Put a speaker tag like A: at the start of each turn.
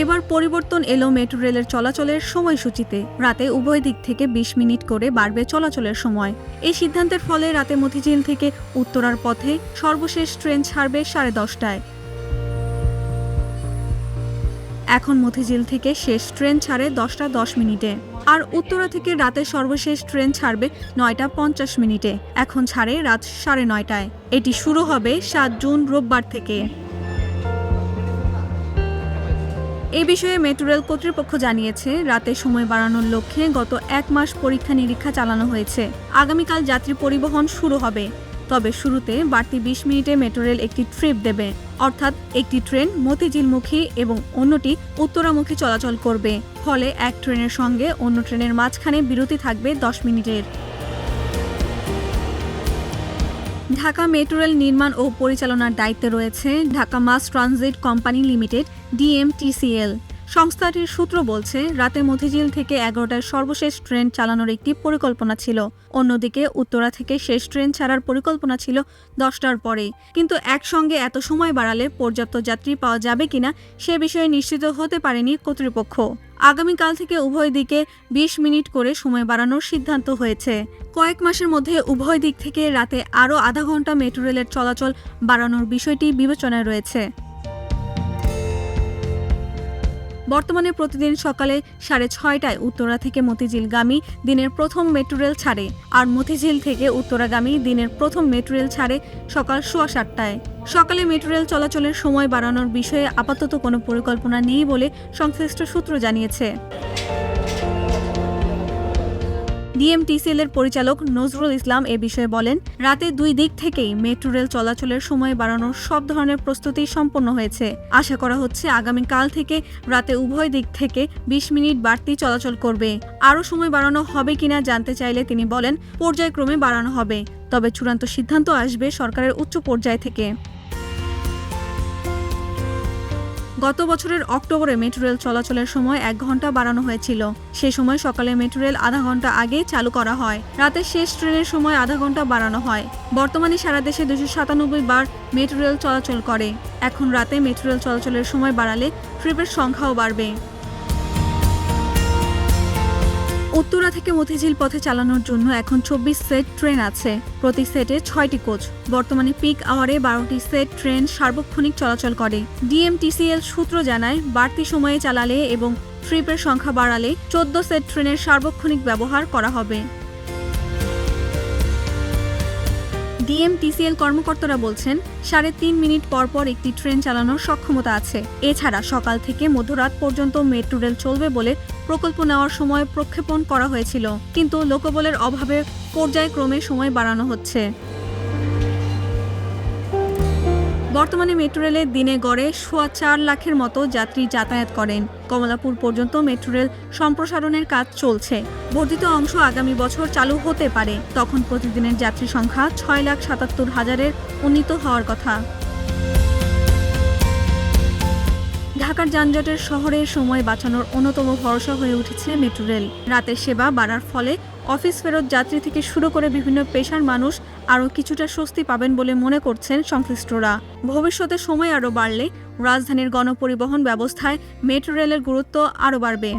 A: এবার পরিবর্তন এলো মেট্রো রেলের চলাচলের সময়সূচিতে। রাতে উভয় দিক থেকে 20 মিনিট করে বাড়বে চলাচলের সময়। এই সিদ্ধান্তের ফলে রাতে মতিঝিল থেকে উত্তরার পথে সর্বশেষ ট্রেন ছাড়বে 10:30টায়। এখন মতিঝিল থেকে শেষ ট্রেন ছাড়ে 10:10 আর উত্তরা থেকে রাতে সর্বশেষ ট্রেন ছাড়বে 9:50 এখন ছাড়ে রাত 9:30টায়। এটি শুরু হবে 7 জুন রোববার থেকে। এই বিষয়ে মেট্রো রেল কর্তৃপক্ষ জানিয়েছে, রাতে সময় বাড়ানোর লক্ষ্যে গত 1 মাস পরীক্ষা নিরীক্ষা চালানো হয়েছে। আগামীকাল যাত্রী পরিবহন শুরু হবে। তবে শুরুতে বাড়তি 20 মিনিটে মেট্রো রেল একটি ট্রিপ দেবে, অর্থাৎ একটি ট্রেন মতিঝিলমুখী এবং অন্যটি উত্তরামুখী চলাচল করবে। ফলে এক ট্রেনের সঙ্গে অন্য ট্রেনের মাঝখানে বিরতি থাকবে 10 মিনিটের। ঢাকা মেট্রো রেল নির্মাণ ও পরিচালনার দায়িত্বে রয়েছে Dhaka mass transit company limited DMTCL। সংস্থাটির সূত্র বলছে, রাতে মতিঝিল থেকে 11টায় সর্বশেষ ট্রেন চালানোর একটি পরিকল্পনা ছিল। অন্যদিকে উত্তরা থেকে শেষ ট্রেন ছাড়ার পরিকল্পনা ছিল 10টার পরে। কিন্তু একসঙ্গে এত সময় বাড়ালে পর্যাপ্ত যাত্রী পাওয়া যাবে কিনা সে বিষয়ে নিশ্চিত হতে পারেনি কর্তৃপক্ষ। আগামীকাল থেকে উভয় দিকে 20 মিনিট করে সময় বাড়ানোর সিদ্ধান্ত হয়েছে। কয়েক মাসের মধ্যে উভয় দিক থেকে রাতে আরও আধা ঘন্টা মেট্রো রেলের চলাচল বাড়ানোর বিষয়টি বিবেচনায় রয়েছে। বর্তমানে প্রতিদিন সকালে 6:30টায় উত্তরা থেকে মতিঝিলগামী দিনের প্রথম মেট্রো রেল ছাড়ে, আর মতিঝিল থেকে উত্তরাগামী দিনের প্রথম মেট্রো রেল ছাড়ে সকাল 7:15টায়। সকালে মেট্রো রেল চলাচলের সময় বাড়ানোর বিষয়ে আপাতত কোনো পরিকল্পনা নেই বলে সংশ্লিষ্ট সূত্র জানিয়েছে। DMTCL এর পরিচালক নজরুল ইসলাম এ বিষয়ে বলেন, রাতে 2 দিক থেকেই মেট্রো রেল চলাচলের সময় বাড়ানোর সব ধরনের প্রস্তুতি সম্পন্ন হয়েছে। আশা করা হচ্ছে আগামীকাল থেকে রাতে উভয় দিক থেকে 20 মিনিট বাড়তি চলাচল করবে। আরও সময় বাড়ানো হবে কিনা জানতে চাইলে তিনি বলেন, পর্যায়ক্রমে বাড়ানো হবে, তবে চূড়ান্ত সিদ্ধান্ত আসবে সরকারের উচ্চ পর্যায় থেকে। গত বছরের অক্টোবরে মেট্রো রেল চলাচলের সময় 1 ঘন্টা বাড়ানো হয়েছিল। সে সময় সকালে মেট্রো রেল আধা ঘন্টা আগে চালু করা হয়। রাতে শেষ ট্রেনের সময় আধা ঘন্টা বাড়ানো হয়। বর্তমানে সারা দেশে 297 বার মেট্রো রেল চলাচল করে। এখন রাতে মেট্রো রেল চলাচলের সময় বাড়ালে ট্রিপের সংখ্যাও বাড়বে। উত্তরা থেকে মতিঝিল পথে চালানোর জন্য এখন 24 সেট ট্রেন আছে। প্রতি সেটে 6টি কোচ। বর্তমানে পিক আওয়ারে 12টি সেট ট্রেন সার্বক্ষণিক চলাচল করে। DMTCL সূত্র জানায়, বাড়তি সময়ে চালালে এবং ট্রিপের সংখ্যা বাড়ালে 14 সেট ট্রেনের সার্বক্ষণিক ব্যবহার করা হবে। DMTCL কর্মকর্তারা বলছেন, 3.5 মিনিট পর পর একটি ট্রেন চালানোর সক্ষমতা আছে। এছাড়া সকাল থেকে মধ্যরাত পর্যন্ত মেট্রো রেল চলবে বলে প্রকল্প নেওয়ার সময় প্রক্ষেপণ করা হয়েছিল, কিন্তু লোকবলের অভাবে পর্যায়ক্রমে সময় বাড়ানো হচ্ছে। বর্তমানে মেট্রো রেলে দিনে গড়ে 4.25 লাখের মতো যাত্রী যাতায়াত করেন। কমলাপুর পর্যন্ত মেট্রো রেল সম্প্রসারণের কাজ চলছে। বর্ধিত অংশ আগামী বছর চালু হতে পারে। তখন প্রতিদিনের যাত্রী সংখ্যা 6,77,000-এর উন্নীত হওয়ার কথা। ঢাকার যানজটের শহরের সময় বাঁচানোর অন্যতম ভরসা হয়ে উঠেছে মেট্রো রেল। রাতের সেবা বাড়ার ফলে অফিস ফেরত যাত্রী থেকে শুরু করে বিভিন্ন পেশার মানুষ আরও কিছুটা স্বস্তি পাবেন বলে মনে করছেন সংশ্লিষ্টরা। ভবিষ্যতে সময় আরও বাড়লে রাজধানীর গণপরিবহন ব্যবস্থায় মেট্রো রেলের গুরুত্ব আরও বাড়বে।